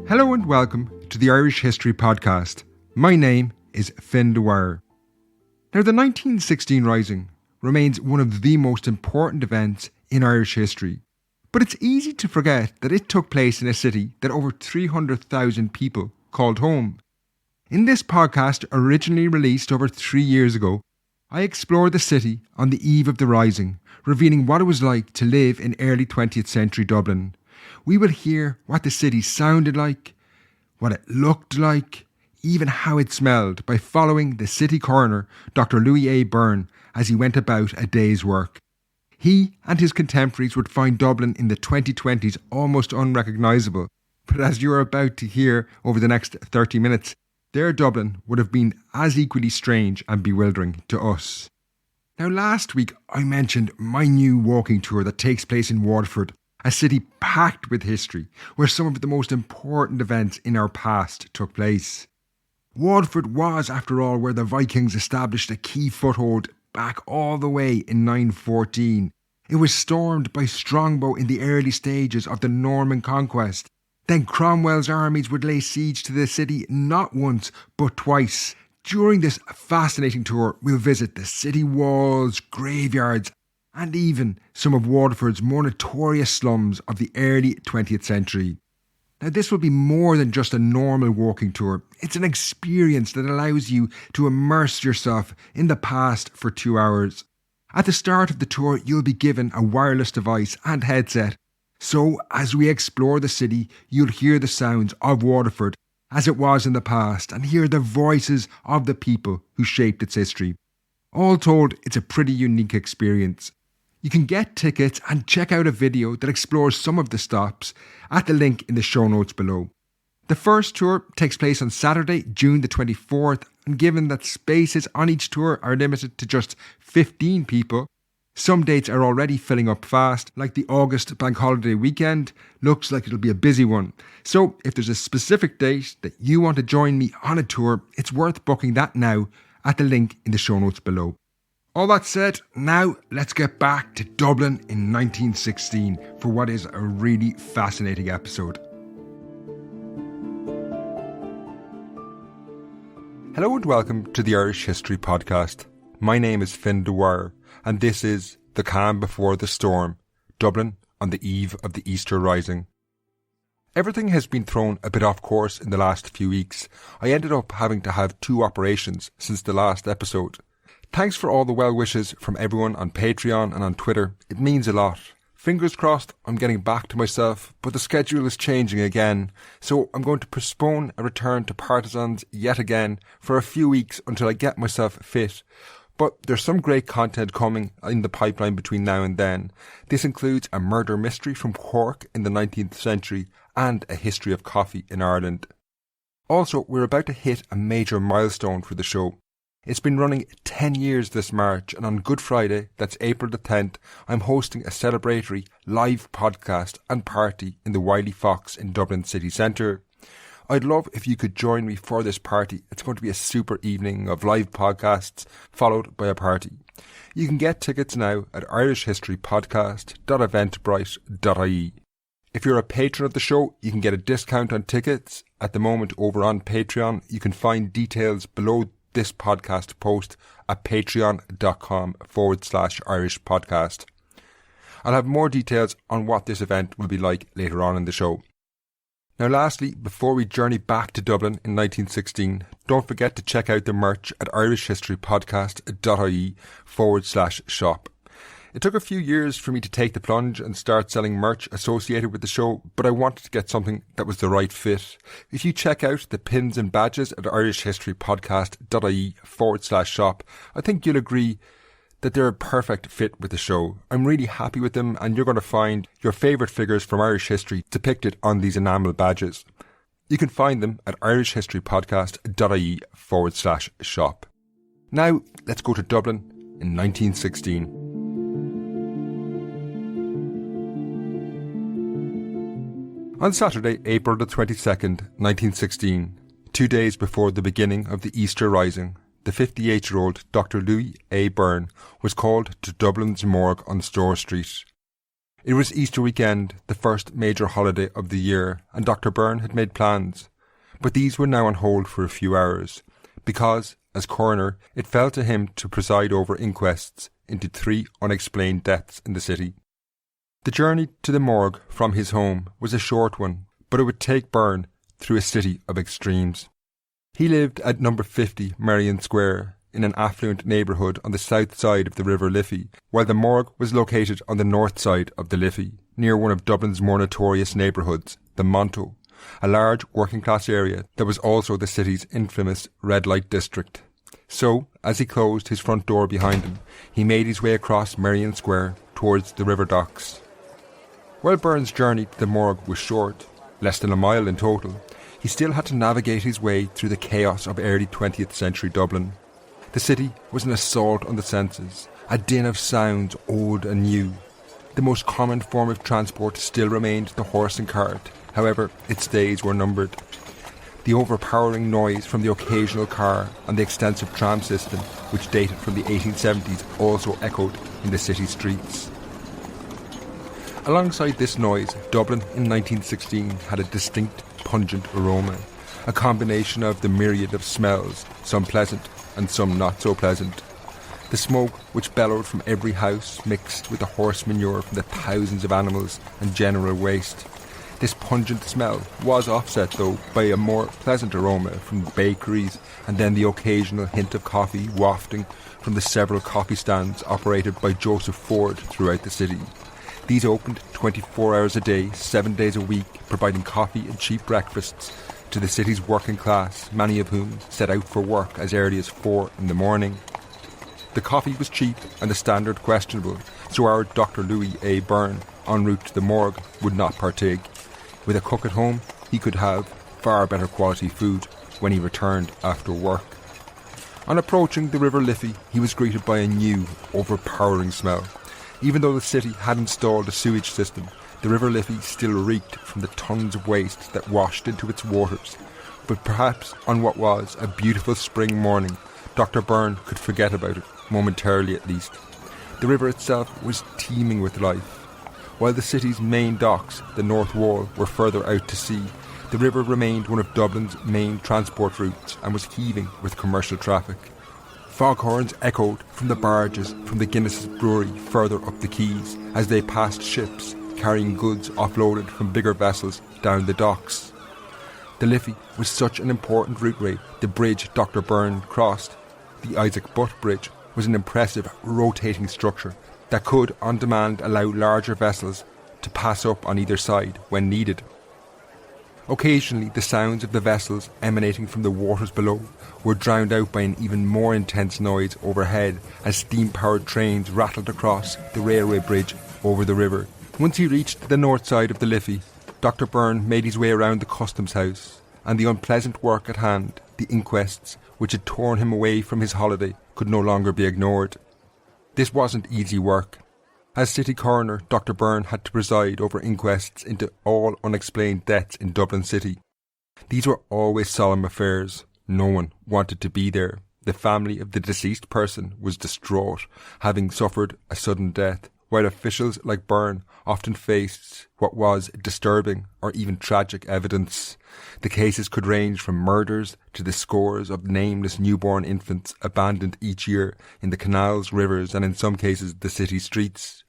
Hello and welcome to the Irish History Podcast. My name is Finn Dwyer. Now, the 1916 Rising remains one of the most important events in Irish history, but it's easy to forget that it took place in a city that over 300,000 people called home. In this podcast, originally released over 3 years ago, I explored the city on the eve of the Rising, revealing what it was like to live in early 20th century Dublin. We will hear what the city sounded like, what it looked like, even how it smelled by following the city coroner, Dr Louis A Byrne, as he went about a day's work. He and his contemporaries would find Dublin in the 2020s almost unrecognisable, but as you're about to hear over the next 30 minutes, their Dublin would have been as equally strange and bewildering to us. Now, last week I mentioned my new walking tour that takes place in Waterford, a city packed with history, where some of the most important events in our past took place. Waterford was, after all, where the Vikings established a key foothold back all the way in 914. It was stormed by Strongbow in the early stages of the Norman conquest. Then Cromwell's armies would lay siege to the city not once, but twice. During this fascinating tour, we'll visit the city walls, graveyards, and even some of Waterford's more notorious slums of the early 20th century. Now, this will be more than just a normal walking tour. It's an experience that allows you to immerse yourself in the past for 2 hours. At the start of the tour, you'll be given a wireless device and headset. So, as we explore the city, you'll hear the sounds of Waterford as it was in the past and hear the voices of the people who shaped its history. All told, it's a pretty unique experience. You can get tickets and check out a video that explores some of the stops at the link in the show notes below. The first tour takes place on Saturday, June the 24th, and given that spaces on each tour are limited to just 15 people, some dates are already filling up fast, like the August bank holiday weekend. Looks like it'll be a busy one. So if there's a specific date that you want to join me on a tour, it's worth booking that now at the link in the show notes below. All that said, now let's get back to Dublin in 1916 for what is a really fascinating episode. Hello and welcome to the Irish History Podcast. My name is Finn Dwyer and this is The Calm Before the Storm, Dublin on the eve of the Easter Rising. Everything has been thrown a bit off course in the last few weeks. I ended up having to have 2 operations since the last episode. Thanks for all the well wishes from everyone on Patreon and on Twitter. It means a lot. Fingers crossed I'm getting back to myself, but the schedule is changing again, so I'm going to postpone a return to Partisans yet again for a few weeks until I get myself fit. But there's some great content coming in the pipeline between now and then. This includes a murder mystery from Cork in the 19th century and a history of coffee in Ireland. Also, we're about to hit a major milestone for the show. It's been running 10 years this March, and on Good Friday, that's April the 10th, I'm hosting a celebratory live podcast and party in the Wiley Fox in Dublin city centre. I'd love if you could join me for this party. It's going to be a super evening of live podcasts followed by a party. You can get tickets now at irishhistorypodcast.eventbrite.ie. If you're a patron of the show, you can get a discount on tickets. At the moment over on Patreon, you can find details below this podcast post at patreon.com/Irish podcast. I'll have more details on what this event will be like later on in the show. Now lastly, before we journey back to Dublin in 1916, don't forget to check out the merch at irishhistorypodcast.ie/shop. It took a few years for me to take the plunge and start selling merch associated with the show, but I wanted to get something that was the right fit. If you check out the pins and badges at irishhistorypodcast.ie/shop, I think you'll agree that they're a perfect fit with the show. I'm really happy with them, and you're going to find your favourite figures from Irish history depicted on these enamel badges. You can find them at irishhistorypodcast.ie/shop. Now, let's go to Dublin in 1916. On Saturday, April the 22nd, 1916, 2 days before the beginning of the Easter Rising, the 58-year-old Dr Louis A Byrne was called to Dublin's morgue on Store Street. It was Easter weekend, the first major holiday of the year, and Dr. Byrne had made plans. But these were now on hold for a few hours, because, as coroner, it fell to him to preside over inquests into 3 unexplained deaths in the city. The journey to the morgue from his home was a short one, but it would take Byrne through a city of extremes. He lived at number 50 Merrion Square, in an affluent neighbourhood on the south side of the River Liffey, while the morgue was located on the north side of the Liffey, near one of Dublin's more notorious neighbourhoods, the Monto, a large working-class area that was also the city's infamous red light district. So, as he closed his front door behind him, he made his way across Merrion Square towards the river docks. While Byrne's journey to the morgue was short, less than a mile in total, he still had to navigate his way through the chaos of early 20th century Dublin. The city was an assault on the senses, a din of sounds old and new. The most common form of transport still remained the horse and cart, however, its days were numbered. The overpowering noise from the occasional car and the extensive tram system, which dated from the 1870s, also echoed in the city streets. Alongside this noise, Dublin in 1916 had a distinct, pungent aroma, a combination of the myriad of smells, some pleasant and some not so pleasant. The smoke which bellowed from every house mixed with the horse manure from the thousands of animals and general waste. This pungent smell was offset, though, by a more pleasant aroma from the bakeries, and then the occasional hint of coffee wafting from the several coffee stands operated by Joseph Ford throughout the city. These opened 24 hours a day, 7 days a week, providing coffee and cheap breakfasts to the city's working class, many of whom set out for work as early as 4 in the morning. The coffee was cheap and the standard questionable, so our Dr Louis A Byrne, en route to the morgue, would not partake. With a cook at home, he could have far better quality food when he returned after work. On approaching the River Liffey, he was greeted by a new, overpowering smell. Even though the city had installed a sewage system, the River Liffey still reeked from the tons of waste that washed into its waters. But perhaps on what was a beautiful spring morning, Dr Byrne could forget about it, momentarily at least. The river itself was teeming with life. While the city's main docks, the North Wall, were further out to sea, the river remained one of Dublin's main transport routes and was heaving with commercial traffic. Foghorns echoed from the barges from the Guinness's brewery further up the quays as they passed ships carrying goods offloaded from bigger vessels down the docks. The Liffey was such an important routeway. The bridge Dr Byrne crossed, the Isaac Butt Bridge, was an impressive rotating structure that could on demand allow larger vessels to pass up on either side when needed. Occasionally the sounds of the vessels emanating from the waters below were drowned out by an even more intense noise overhead as steam-powered trains rattled across the railway bridge over the river. Once he reached the north side of the Liffey, Dr Byrne made his way around the customs house, and the unpleasant work at hand, the inquests which had torn him away from his holiday, could no longer be ignored. This wasn't easy work. As city coroner, Dr Byrne had to preside over inquests into all unexplained deaths in Dublin City. These were always solemn affairs. No one wanted to be there. The family of the deceased person was distraught, having suffered a sudden death, while officials like Byrne often faced what was disturbing or even tragic evidence. The cases could range from murders to the scores of nameless newborn infants abandoned each year in the canals, rivers, and in some cases the city streets.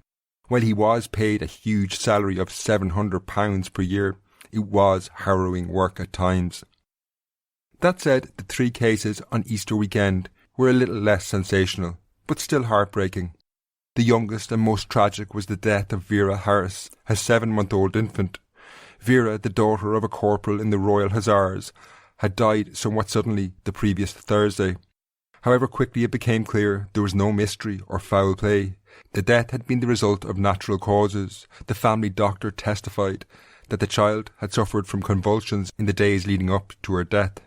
While he was paid a huge salary of £700 per year, it was harrowing work at times. That said, the 3 cases on Easter weekend were a little less sensational, but still heartbreaking. The youngest and most tragic was the death of Vera Harris, a 7-month-old infant. Vera, the daughter of a corporal in the Royal Hussars, had died somewhat suddenly the previous Thursday. However quickly it became clear there was no mystery or foul play. The death had been the result of natural causes. The family doctor testified that the child had suffered from convulsions in the days leading up to her death.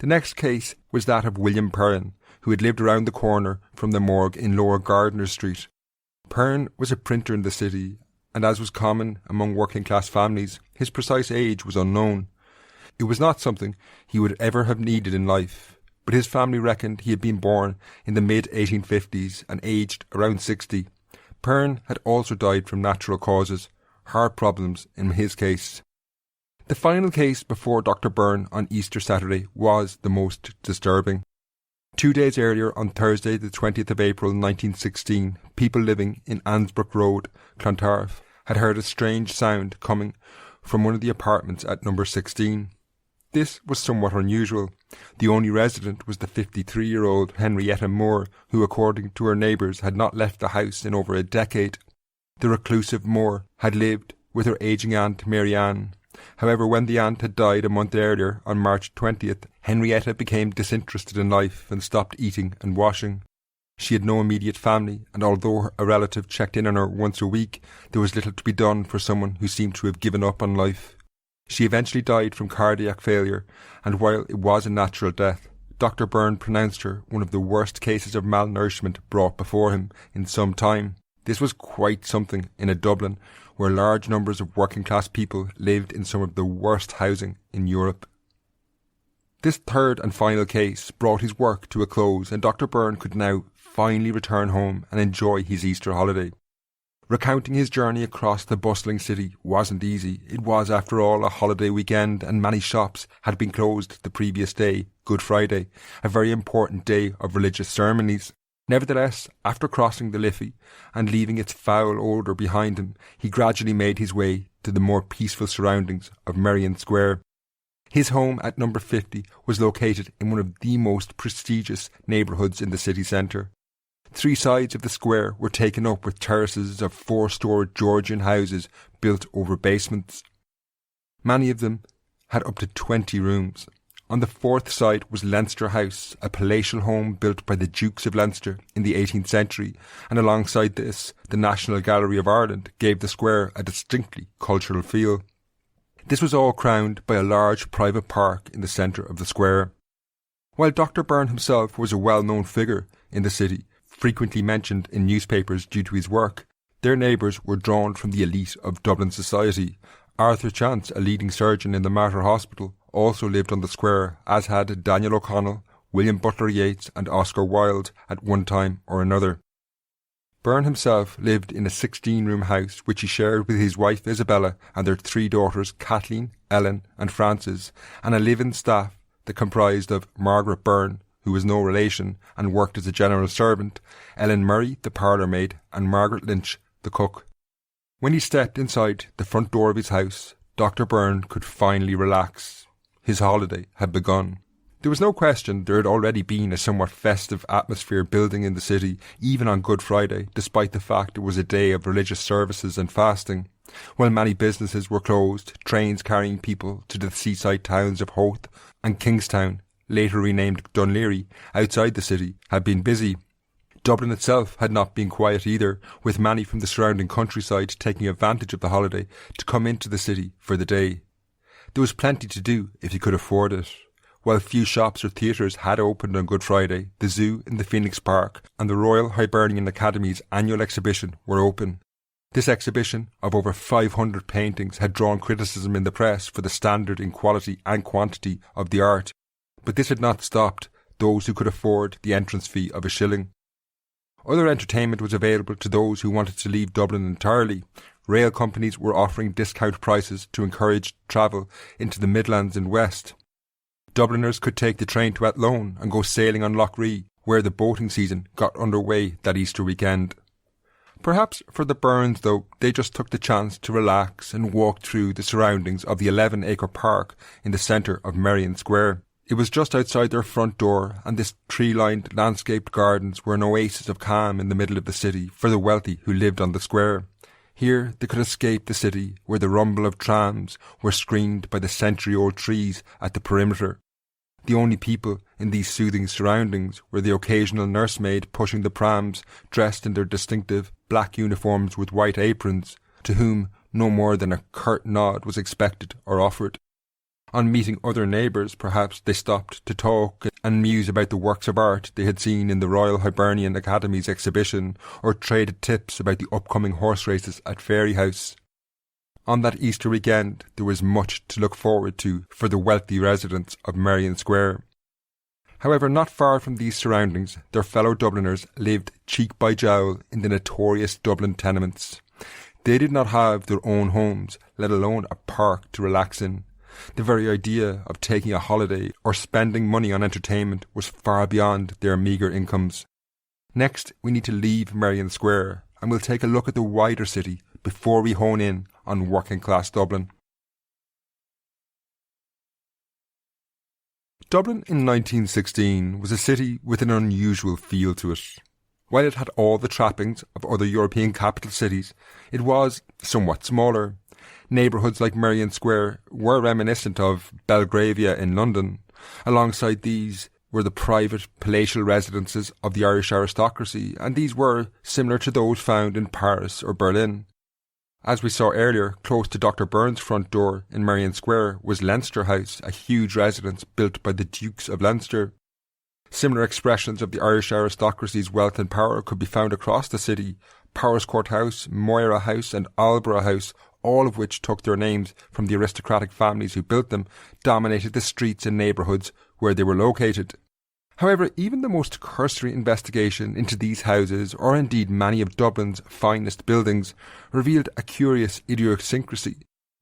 The next case was that of William Perrin, who had lived around the corner from the morgue in Lower Gardner Street. Perrin was a printer in the city, and as was common among working-class families, his precise age was unknown. It was not something he would ever have needed in life, but his family reckoned he had been born in the mid-1850s and aged around 60. Byrne had also died from natural causes, heart problems in his case. The final case before Dr Byrne on Easter Saturday was the most disturbing. 2 days earlier, on Thursday the 20th of April 1916, people living in Ansbrook Road, Clontarf, had heard a strange sound coming from one of the apartments at number 16. This was somewhat unusual. The only resident was the 53-year-old Henrietta Moore, who, according to her neighbours, had not left the house in over a decade. The reclusive Moore had lived with her ageing aunt Mary Ann. However, when the aunt had died a month earlier, on March 20th, Henrietta became disinterested in life and stopped eating and washing. She had no immediate family, and although a relative checked in on her once a week, there was little to be done for someone who seemed to have given up on life. She eventually died from cardiac failure, and while it was a natural death, Dr Byrne pronounced her one of the worst cases of malnourishment brought before him in some time. This was quite something in a Dublin where large numbers of working-class people lived in some of the worst housing in Europe. This third and final case brought his work to a close, and Dr Byrne could now finally return home and enjoy his Easter holiday. Recounting his journey across the bustling city wasn't easy. It was, after all, a holiday weekend, and many shops had been closed the previous day, Good Friday, a very important day of religious ceremonies. Nevertheless, after crossing the Liffey and leaving its foul odour behind him, he gradually made his way to the more peaceful surroundings of Merrion Square. His home at number 50 was located in one of the most prestigious neighbourhoods in the city centre. 3 sides of the square were taken up with terraces of 4-storied Georgian houses built over basements. Many of them had up to 20 rooms. On the 4th side was Leinster House, a palatial home built by the Dukes of Leinster in the 18th century, and alongside this, the National Gallery of Ireland gave the square a distinctly cultural feel. This was all crowned by a large private park in the centre of the square. While Dr Byrne himself was a well-known figure in the city, frequently mentioned in newspapers due to his work, their neighbours were drawn from the elite of Dublin society. Arthur Chance, a leading surgeon in the Mater Hospital, also lived on the square, as had Daniel O'Connell, William Butler Yeats and Oscar Wilde at one time or another. Byrne himself lived in a 16-room house which he shared with his wife Isabella and their 3 daughters Kathleen, Ellen and Frances, and a live-in staff that comprised of Margaret Byrne, who was no relation and worked as a general servant, Ellen Murray, the parlour-maid, and Margaret Lynch, the cook. When he stepped inside the front door of his house, Dr Byrne could finally relax. His holiday had begun. There was no question there had already been a somewhat festive atmosphere building in the city, even on Good Friday, despite the fact it was a day of religious services and fasting. While many businesses were closed, trains carrying people to the seaside towns of Howth and Kingstown, later renamed Dunleary, outside the city, had been busy. Dublin itself had not been quiet either, with many from the surrounding countryside taking advantage of the holiday to come into the city for the day. There was plenty to do if you could afford it. While few shops or theatres had opened on Good Friday, the zoo in the Phoenix Park and the Royal Hibernian Academy's annual exhibition were open. This exhibition of over 500 paintings had drawn criticism in the press for the standard in quality and quantity of the art, but this had not stopped those who could afford the entrance fee of £1. Other entertainment was available to those who wanted to leave Dublin entirely. Rail companies were offering discount prices to encourage travel into the Midlands and West. Dubliners could take the train to Athlone and go sailing on Lough Ree, where the boating season got underway that Easter weekend. Perhaps for the Byrnes, though, they just took the chance to relax and walk through the surroundings of the 11-acre park in the centre of Merrion Square. It was just outside their front door, and this tree-lined landscaped gardens were an oasis of calm in the middle of the city for the wealthy who lived on the square. Here they could escape the city, where the rumble of trams were screened by the century-old trees at the perimeter. The only people in these soothing surroundings were the occasional nursemaid pushing the prams, dressed in their distinctive black uniforms with white aprons, to whom no more than a curt nod was expected or offered. On meeting other neighbours, perhaps they stopped to talk and muse about the works of art they had seen in the Royal Hibernian Academy's exhibition, or traded tips about the upcoming horse races at Fairyhouse. On that Easter weekend, there was much to look forward to for the wealthy residents of Merrion Square. However, not far from these surroundings, their fellow Dubliners lived cheek by jowl in the notorious Dublin tenements. They did not have their own homes, let alone a park to relax in. The very idea of taking a holiday or spending money on entertainment was far beyond their meagre incomes. Next, we need to leave Merrion Square and we'll take a look at the wider city before we hone in on working class Dublin. Dublin in 1916 was a city with an unusual feel to it. While it had all the trappings of other European capital cities, it was somewhat smaller. Neighbourhoods like Merrion Square were reminiscent of Belgravia in London. Alongside these were the private palatial residences of the Irish aristocracy, and these were similar to those found in Paris or Berlin. As we saw earlier, close to Dr Byrne's front door in Merrion Square was Leinster House, a huge residence built by the Dukes of Leinster. Similar expressions of the Irish aristocracy's wealth and power could be found across the city. Powerscourt House, Moira House and Aldborough House, all of which took their names from the aristocratic families who built them, dominated the streets and neighbourhoods where they were located. However, even the most cursory investigation into these houses, or indeed many of Dublin's finest buildings, revealed a curious idiosyncrasy.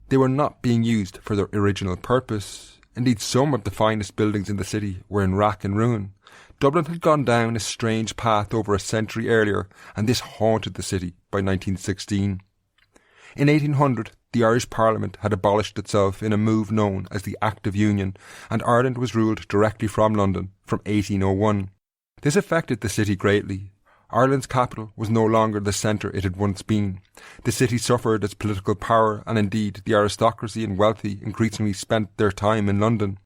They were not being used for their original purpose. Indeed, some of the finest buildings in the city were in rack and ruin. Dublin had gone down a strange path over a century earlier, and this haunted the city by 1916. In 1800, the Irish Parliament had abolished itself in a move known as the Act of Union, and Ireland was ruled directly from London from 1801. This affected the city greatly. Ireland's capital was no longer the centre it had once been. The city suffered as political power, and indeed the aristocracy and wealthy increasingly spent their time in London.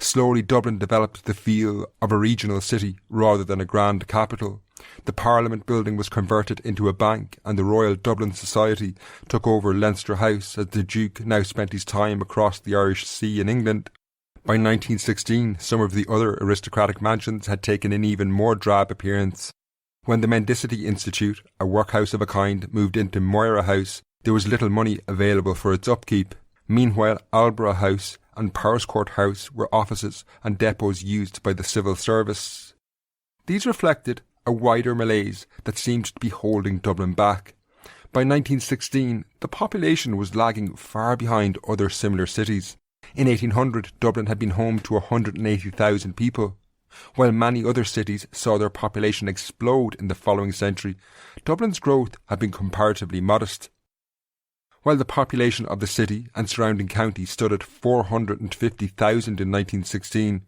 Slowly Dublin developed the feel of a regional city rather than a grand capital. The Parliament building was converted into a bank, and the Royal Dublin Society took over Leinster House as the Duke now spent his time across the Irish Sea in England. By 1916, some of the other aristocratic mansions had taken an even more drab appearance. When the Mendicity Institute, a workhouse of a kind, moved into Moira House, there was little money available for its upkeep. Meanwhile, Aldborough House and Powerscourt House were offices and depots used by the civil service. These reflected a wider malaise that seemed to be holding Dublin back. By 1916, the population was lagging far behind other similar cities. In 1800, Dublin had been home to 180,000 people. While many other cities saw their population explode in the following century, Dublin's growth had been comparatively modest. While the population of the city and surrounding counties stood at 450,000 in 1916,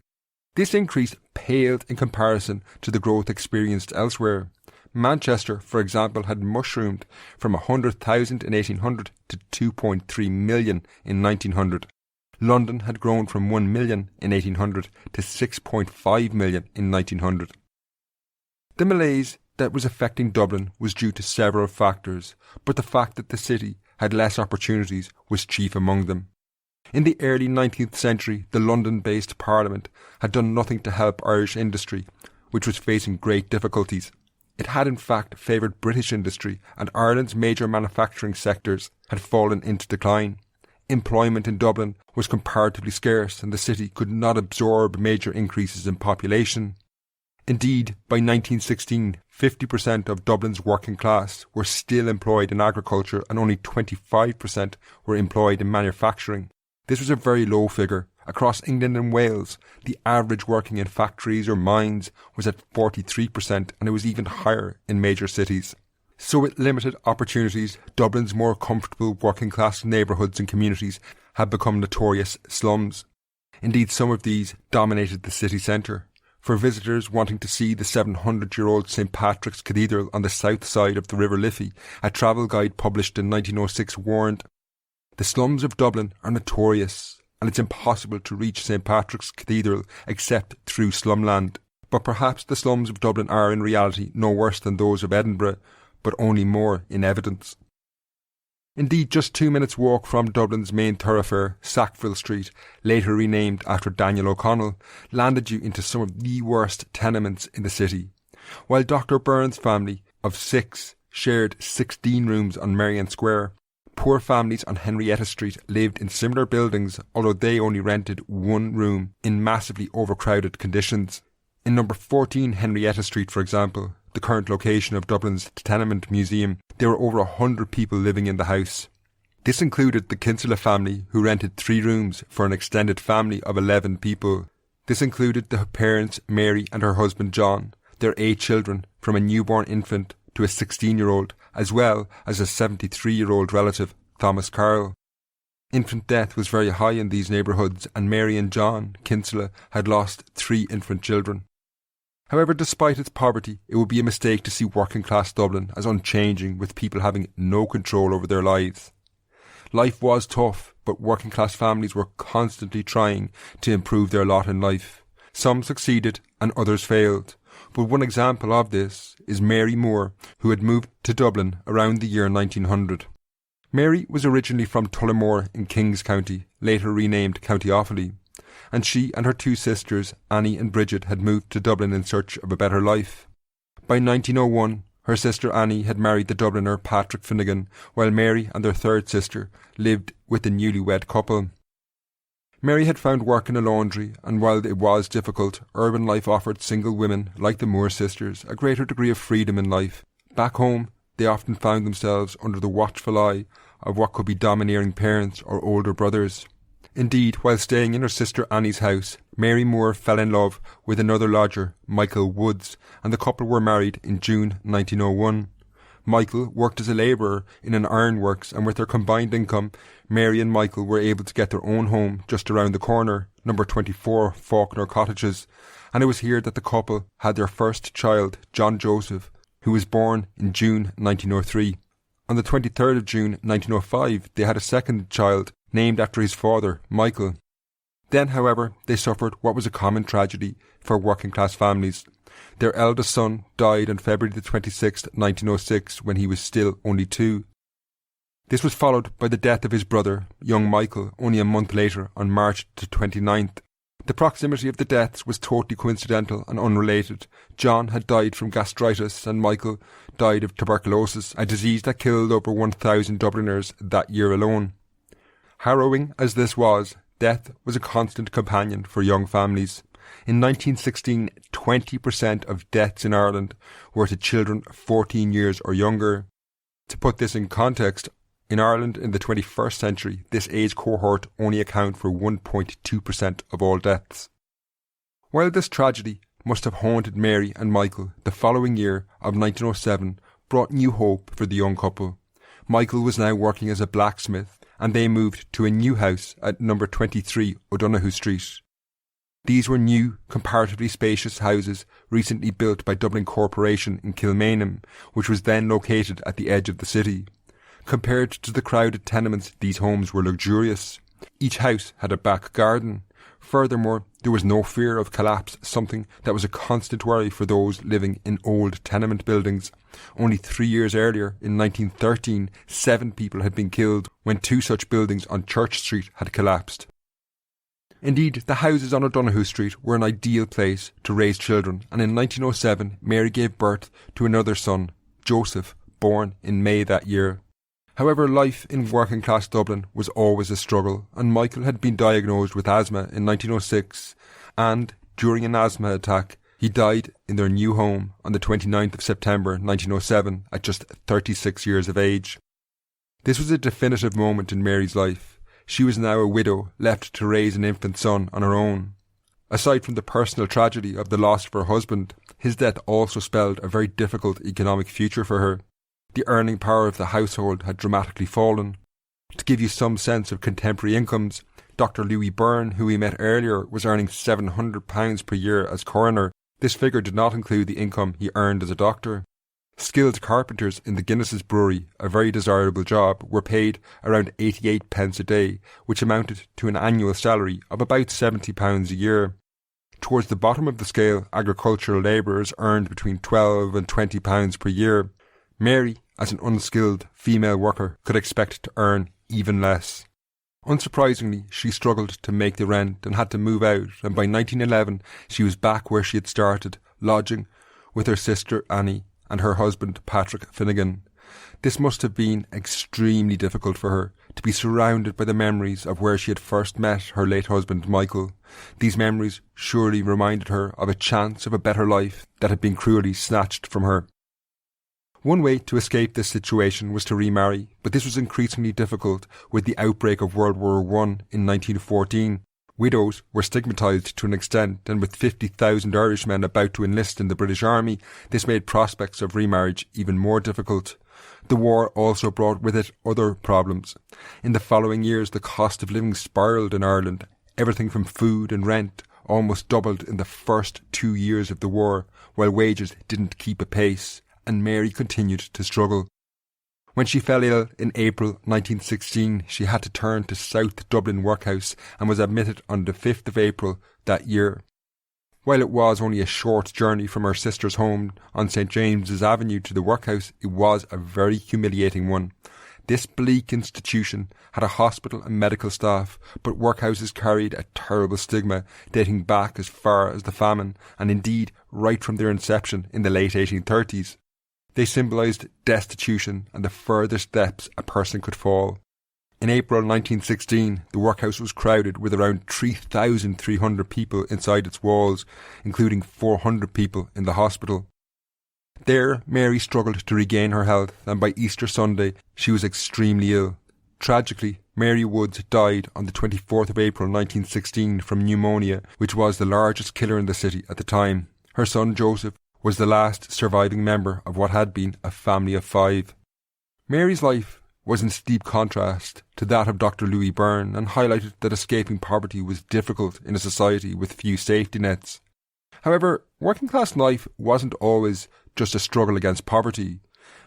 this increase paled in comparison to the growth experienced elsewhere. Manchester, for example, had mushroomed from 100,000 in 1800 to 2.3 million in 1900. London had grown from 1 million in 1800 to 6.5 million in 1900. The malaise that was affecting Dublin was due to several factors, but the fact that the city had less opportunities was chief among them. In the early 19th century, the London-based Parliament had done nothing to help Irish industry, which was facing great difficulties. It had in fact favoured British industry, and Ireland's major manufacturing sectors had fallen into decline. Employment in Dublin was comparatively scarce, and the city could not absorb major increases in population. Indeed, by 1916, 50% of Dublin's working class were still employed in agriculture, and only 25% were employed in manufacturing. This was a very low figure. Across England and Wales, the average working in factories or mines was at 43%, and it was even higher in major cities. So with limited opportunities, Dublin's more comfortable working class neighbourhoods and communities had become notorious slums. Indeed, some of these dominated the city centre. For visitors wanting to see the 700-year-old St Patrick's Cathedral on the south side of the River Liffey, a travel guide published in 1906 warned, "The slums of Dublin are notorious, and it's impossible to reach St Patrick's Cathedral except through slumland. But perhaps the slums of Dublin are in reality no worse than those of Edinburgh, but only more in evidence." Indeed, just 2 minutes' walk from Dublin's main thoroughfare, Sackville Street, later renamed after Daniel O'Connell, landed you into some of the worst tenements in the city. While Dr Byrne's family of 6 shared 16 rooms on Merrion Square, poor families on Henrietta Street lived in similar buildings, although they only rented 1 room in massively overcrowded conditions. In number 14 Henrietta Street, for example, the current location of Dublin's Tenement Museum, there were over 100 people living in the house. This included the Kinsella family, who rented 3 rooms for an extended family of 11 people. This included the parents Mary and her husband John, their 8 children, from a newborn infant to a 16-year-old, as well as a 73-year-old relative, Thomas Carroll. Infant death was very high in these neighbourhoods, and Mary and John Kinsella had lost 3 infant children. However, despite its poverty, it would be a mistake to see working-class Dublin as unchanging, with people having no control over their lives. Life was tough, but working-class families were constantly trying to improve their lot in life. Some succeeded and others failed, but one example of this is Mary Moore, who had moved to Dublin around the year 1900. Mary was originally from Tullamore in Kings County, later renamed County Offaly, and she and her 2 sisters, Annie and Bridget, had moved to Dublin in search of a better life. By 1901, her sister Annie had married the Dubliner Patrick Finnegan, while Mary and their 3rd sister lived with the newlywed couple. Mary had found work in a laundry, and while it was difficult, urban life offered single women, like the Moore sisters, a greater degree of freedom in life. Back home, they often found themselves under the watchful eye of what could be domineering parents or older brothers. Indeed, while staying in her sister Annie's house, Mary Moore fell in love with another lodger, Michael Woods, and the couple were married in June 1901. Michael worked as a labourer in an ironworks, and with their combined income, Mary and Michael were able to get their own home just around the corner, number 24 Faulkner Cottages, and it was here that the couple had their first child, John Joseph, who was born in June 1903. On the 23rd of June 1905, they had a second child, named after his father, Michael. Then, however, they suffered what was a common tragedy for working-class families. Their eldest son died on February the 26th, 1906, when he was still only 2. This was followed by the death of his brother, young Michael, only a month later, on March the 29th. The proximity of the deaths was totally coincidental and unrelated. John had died from gastritis and Michael died of tuberculosis, a disease that killed over 1,000 Dubliners that year alone. Harrowing as this was, death was a constant companion for young families. In 1916, 20% of deaths in Ireland were to children 14 years or younger. To put this in context, in Ireland in the 21st century, this age cohort only account for 1.2% of all deaths. While this tragedy must have haunted Mary and Michael, the following year of 1907 brought new hope for the young couple. Michael was now working as a blacksmith, and they moved to a new house at number 23 O'Donoghue Street. These were new, comparatively spacious houses recently built by Dublin Corporation in Kilmainham, which was then located at the edge of the city. Compared to the crowded tenements, these homes were luxurious. Each house had a back garden. Furthermore, there was no fear of collapse, something that was a constant worry for those living in old tenement buildings. Only 3 years earlier, in 1913, 7 people had been killed when 2 such buildings on Church Street had collapsed. Indeed, the houses on O'Donoghue Street were an ideal place to raise children, and in 1907 Mary gave birth to another son, Joseph, born in May that year. However, life in working-class Dublin was always a struggle, and Michael had been diagnosed with asthma in 1906, and, during an asthma attack, he died in their new home on the 29th of September 1907 at just 36 years of age. This was a definitive moment in Mary's life. She was now a widow, left to raise an infant son on her own. Aside from the personal tragedy of the loss of her husband, his death also spelled a very difficult economic future for her. The earning power of the household had dramatically fallen. To give you some sense of contemporary incomes, Dr Louis A Byrne, who we met earlier, was earning £700 per year as coroner. This figure did not include the income he earned as a doctor. Skilled carpenters in the Guinness's brewery, a very desirable job, were paid around 88 pence a day, which amounted to an annual salary of about £70 a year. Towards the bottom of the scale, agricultural labourers earned between £12 and £20 per year. Mary, as an unskilled female worker, could expect to earn even less. Unsurprisingly, she struggled to make the rent and had to move out, and by 1911 she was back where she had started, lodging with her sister Annie and her husband Patrick Finnegan. This must have been extremely difficult for her to be surrounded by the memories of where she had first met her late husband Michael. These memories surely reminded her of a chance of a better life that had been cruelly snatched from her. One way to escape this situation was to remarry, but this was increasingly difficult with the outbreak of World War I in 1914. Widows were stigmatised to an extent, and with 50,000 Irishmen about to enlist in the British Army, this made prospects of remarriage even more difficult. The war also brought with it other problems. In the following years, the cost of living spiralled in Ireland. Everything from food and rent almost doubled in the first 2 years of the war, while wages didn't keep apace, and Mary continued to struggle. When she fell ill in April 1916, she had to turn to South Dublin Workhouse and was admitted on the 5th of April that year. While it was only a short journey from her sister's home on St James's Avenue to the workhouse, it was a very humiliating one. This bleak institution had a hospital and medical staff, but workhouses carried a terrible stigma dating back as far as the famine, and indeed right from their inception in the late 1830s. They symbolised destitution and the furthest depths a person could fall. In April 1916, the workhouse was crowded with around 3,300 people inside its walls, including 400 people in the hospital. There, Mary struggled to regain her health, and by Easter Sunday, she was extremely ill. Tragically, Mary Woods died on the 24th of April 1916 from pneumonia, which was the largest killer in the city at the time. Her son Joseph was the last surviving member of what had been a family of 5. Mary's life was in steep contrast to that of Dr Louis A Byrne, and highlighted that escaping poverty was difficult in a society with few safety nets. However, working class life wasn't always just a struggle against poverty.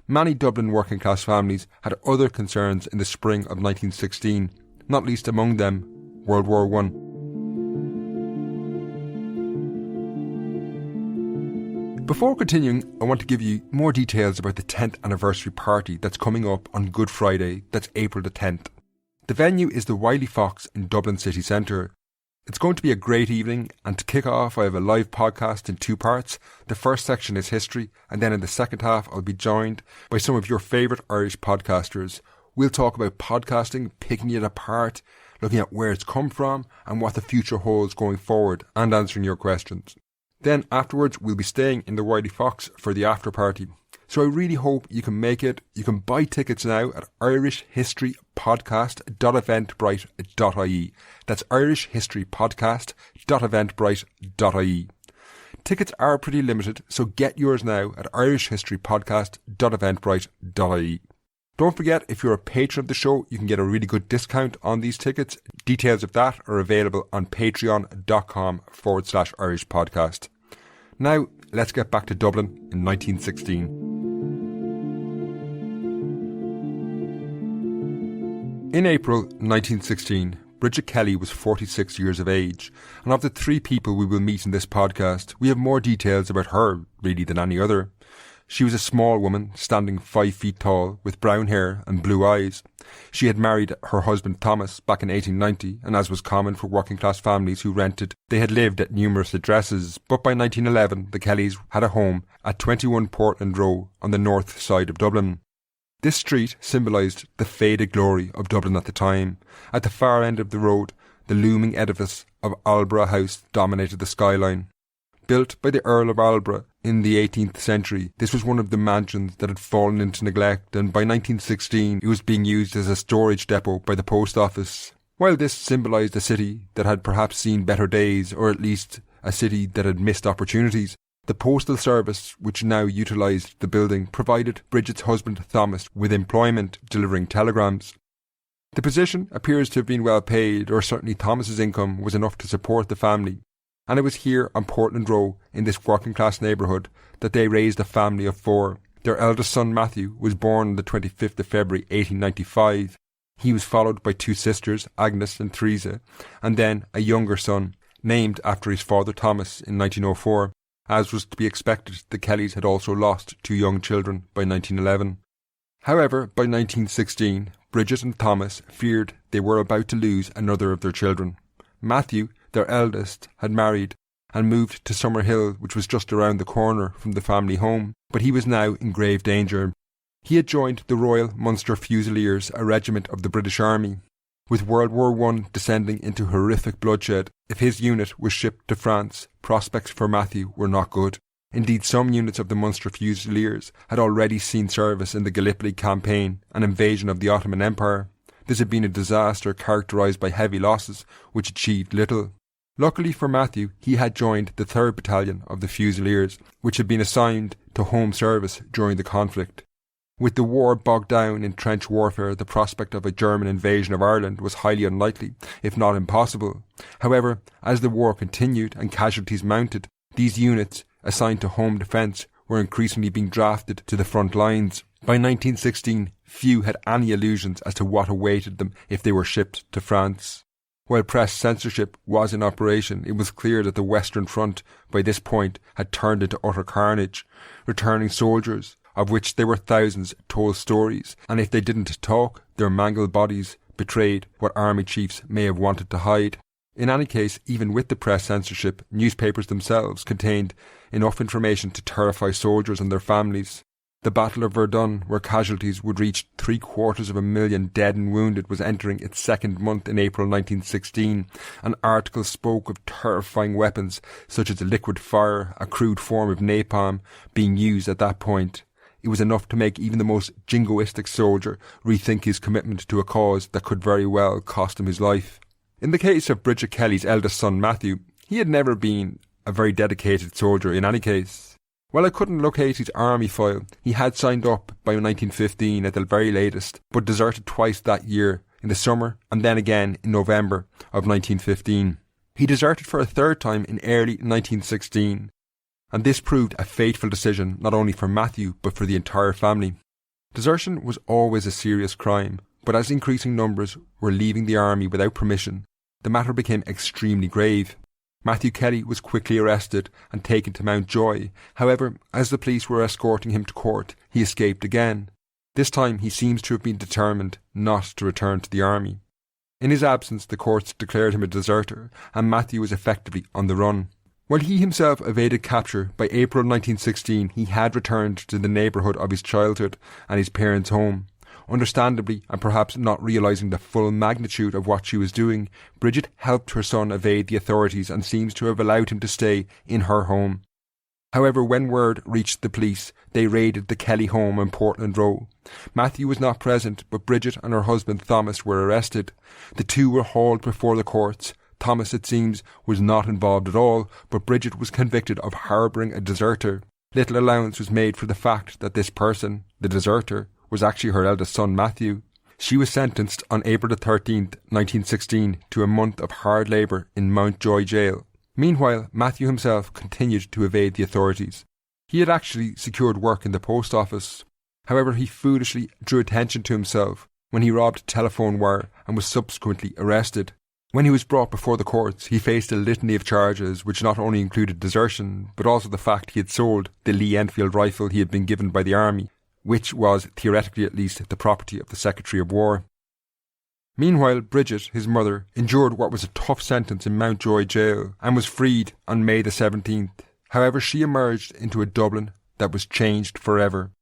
Many Dublin working class families had other concerns in the spring of 1916, not least among them World War I. Before continuing, I want to give you more details about the 10th anniversary party that's coming up on Good Friday, that's April the 10th. The venue is the Wiley Fox in Dublin city centre. It's going to be a great evening, and to kick off I have a live podcast in 2 parts. The first section is history, and then in the second half I'll be joined by some of your favourite Irish podcasters. We'll talk about podcasting, picking it apart, looking at where it's come from and what the future holds going forward, and answering your questions. Then afterwards we'll be staying in the Wiley Fox for the after party. So I really hope you can make it. You can buy tickets now at irishhistorypodcast.eventbrite.ie. That's irishhistorypodcast.eventbrite.ie. Tickets are pretty limited, so get yours now at irishhistorypodcast.eventbrite.ie. Don't forget, if you're a patron of the show, you can get a really good discount on these tickets. Details of that are available on patreon.com/Irish podcast. Now, let's get back to Dublin in 1916. In April 1916, Bridget Kelly was 46 years of age, and of the 3 people we will meet in this podcast, we have more details about her, really, than any other. She was a small woman, standing 5 feet tall, with brown hair and blue eyes. She had married her husband Thomas back in 1890, and as was common for working class families who rented, they had lived at numerous addresses, but by 1911 the Kellys had a home at 21 Portland Row on the north side of Dublin. This street symbolised the faded glory of Dublin at the time. At the far end of the road, the looming edifice of Aldeburgh House dominated the skyline. Built by the Earl of Aldeburgh in the 18th century, this was one of the mansions that had fallen into neglect, and by 1916 it was being used as a storage depot by the post office. While this symbolised a city that had perhaps seen better days, or at least a city that had missed opportunities, the postal service, which now utilised the building, provided Bridget's husband Thomas with employment delivering telegrams. The position appears to have been well paid, or certainly Thomas's income was enough to support the family. And it was here on Portland Row, in this working class neighbourhood, that they raised a family of 4. Their eldest son Matthew was born on the 25th of February 1895. He was followed by 2 sisters, Agnes and Theresa, and then a younger son, named after his father Thomas in 1904. As was to be expected, the Kellys had also lost 2 young children by 1911. However, by 1916, Bridget and Thomas feared they were about to lose another of their children. Matthew, their eldest, had married and moved to Summerhill, which was just around the corner from the family home, but he was now in grave danger. He had joined the Royal Munster Fusiliers, a regiment of the British Army. With World War I descending into horrific bloodshed, if his unit was shipped to France, prospects for Matthew were not good. Indeed, some units of the Munster Fusiliers had already seen service in the Gallipoli campaign, an invasion of the Ottoman Empire. This had been a disaster characterised by heavy losses, which achieved little. Luckily for Matthew, he had joined the 3rd Battalion of the Fusiliers, which had been assigned to home service during the conflict. With the war bogged down in trench warfare, the prospect of a German invasion of Ireland was highly unlikely, if not impossible. However, as the war continued and casualties mounted, these units, assigned to home defence, were increasingly being drafted to the front lines. By 1916, few had any illusions as to what awaited them if they were shipped to France. While press censorship was in operation, it was clear that the Western Front, by this point, had turned into utter carnage. Returning soldiers, of which there were thousands, told stories, and if they didn't talk, their mangled bodies betrayed what army chiefs may have wanted to hide. In any case, even with the press censorship, newspapers themselves contained enough information to terrify soldiers and their families. The Battle of Verdun, where casualties would reach 750,000 dead and wounded, was entering its 2nd month in April 1916, and articles spoke of terrifying weapons such as liquid fire, a crude form of napalm, being used at that point. It was enough to make even the most jingoistic soldier rethink his commitment to a cause that could very well cost him his life. In the case of Bridget Kelly's eldest son Matthew, he had never been a very dedicated soldier in any case. While I couldn't locate his army file, he had signed up by 1915 at the very latest, but deserted twice that year, in the summer and then again in November of 1915. He deserted for a 3rd time in early 1916. And this proved a fateful decision not only for Matthew but for the entire family. Desertion was always a serious crime, but as increasing numbers were leaving the army without permission, the matter became extremely grave. Matthew Kelly was quickly arrested and taken to Mountjoy. However, as the police were escorting him to court, he escaped again. This time he seems to have been determined not to return to the army. In his absence, the courts declared him a deserter, and Matthew was effectively on the run. While he himself evaded capture, by April 1916 he had returned to the neighbourhood of his childhood and his parents' home. Understandably, and perhaps not realising the full magnitude of what she was doing, Bridget helped her son evade the authorities and seems to have allowed him to stay in her home. However, when word reached the police, they raided the Kelly home in Portland Row. Matthew was not present, but Bridget and her husband Thomas were arrested. The two were hauled before the courts. Thomas, it seems, was not involved at all, but Bridget was convicted of harbouring a deserter. Little allowance was made for the fact that this person, the deserter, was actually her eldest son Matthew. She was sentenced on April 13th, 1916 to a month of hard labour in Mountjoy jail. Meanwhile, Matthew himself continued to evade the authorities. He had actually secured work in the post office. However, he foolishly drew attention to himself when he robbed a telephone wire and was subsequently arrested. When he was brought before the courts, he faced a litany of charges which not only included desertion, but also the fact he had sold the Lee Enfield rifle he had been given by the army, which was, theoretically at least, the property of the Secretary of War. Meanwhile, Bridget, his mother, endured what was a tough sentence in Mountjoy jail and was freed on May the 17th. However, she emerged into a Dublin that was changed forever.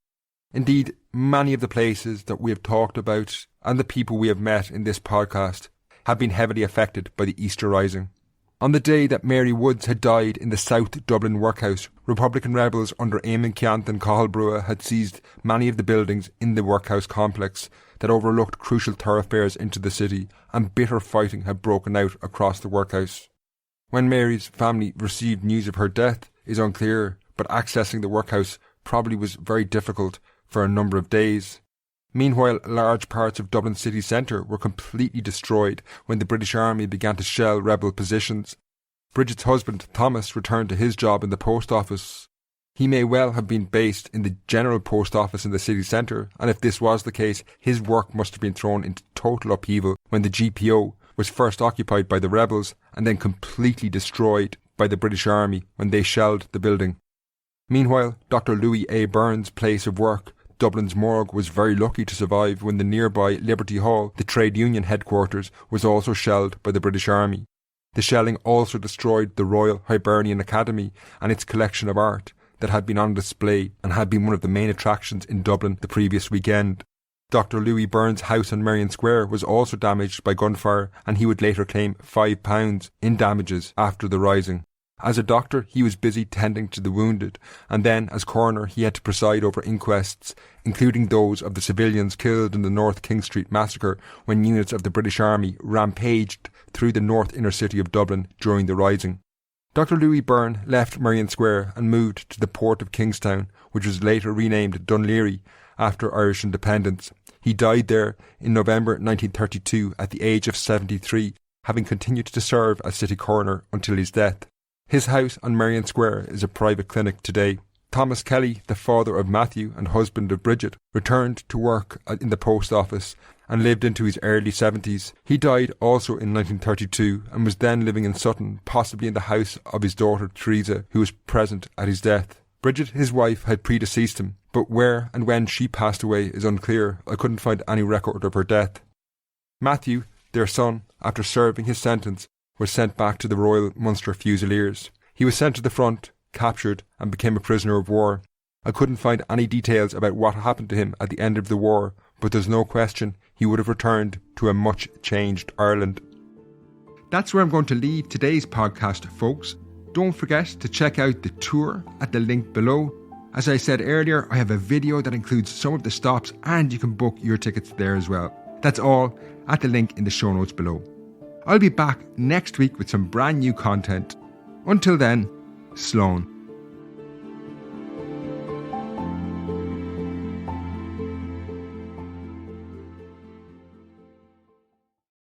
Indeed, many of the places that we have talked about and the people we have met in this podcast have been heavily affected by the Easter Rising. On the day that Mary Woods had died in the South Dublin workhouse, Republican rebels under Eamon Keonta and Cathal Brugha had seized many of the buildings in the workhouse complex that overlooked crucial thoroughfares into the city, and bitter fighting had broken out across the workhouse. When Mary's family received news of her death is unclear, but accessing the workhouse probably was very difficult for a number of days. Meanwhile, large parts of Dublin city centre were completely destroyed when the British Army began to shell rebel positions. Bridget's husband, Thomas, returned to his job in the post office. He may well have been based in the general post office in the city centre, and if this was the case, his work must have been thrown into total upheaval when the GPO was first occupied by the rebels and then completely destroyed by the British Army when they shelled the building. Meanwhile, Dr Louis A Byrne's place of work, Dublin's morgue, was very lucky to survive when the nearby Liberty Hall, the trade union headquarters, was also shelled by the British Army. The shelling also destroyed the Royal Hibernian Academy and its collection of art, that had been on display and had been one of the main attractions in Dublin the previous weekend. Dr Louis A Byrne's house on Merrion Square was also damaged by gunfire, and he would later claim £5 in damages after the rising. As a doctor, he was busy tending to the wounded, and then as coroner he had to preside over inquests, including those of the civilians killed in the North King Street massacre when units of the British Army rampaged through the north inner city of Dublin during the rising. Dr Louis A Byrne left Merrion Square and moved to the port of Kingstown, which was later renamed Dunleary after Irish independence. He died there in November 1932 at the age of 73, having continued to serve as city coroner until his death. His house on Merrion Square is a private clinic today. Thomas Kelly, the father of Matthew and husband of Bridget, returned to work in the post office and lived into his early 70s. He died also in 1932 and was then living in Sutton, possibly in the house of his daughter Teresa, who was present at his death. Bridget, his wife, had predeceased him, but where and when she passed away is unclear. I couldn't find any record of her death. Matthew, their son, after serving his sentence, was sent back to the Royal Munster Fusiliers. He was sent to the front, captured, and became a prisoner of war. I couldn't find any details about what happened to him at the end of the war, but there's no question he would have returned to a much changed Ireland. That's where I'm going to leave today's podcast, folks. Don't forget to check out the tour at the link below. As I said earlier, I have a video that includes some of the stops, and you can book your tickets there as well. That's all at the link in the show notes below. I'll be back next week with some brand new content. Until then, Sloan.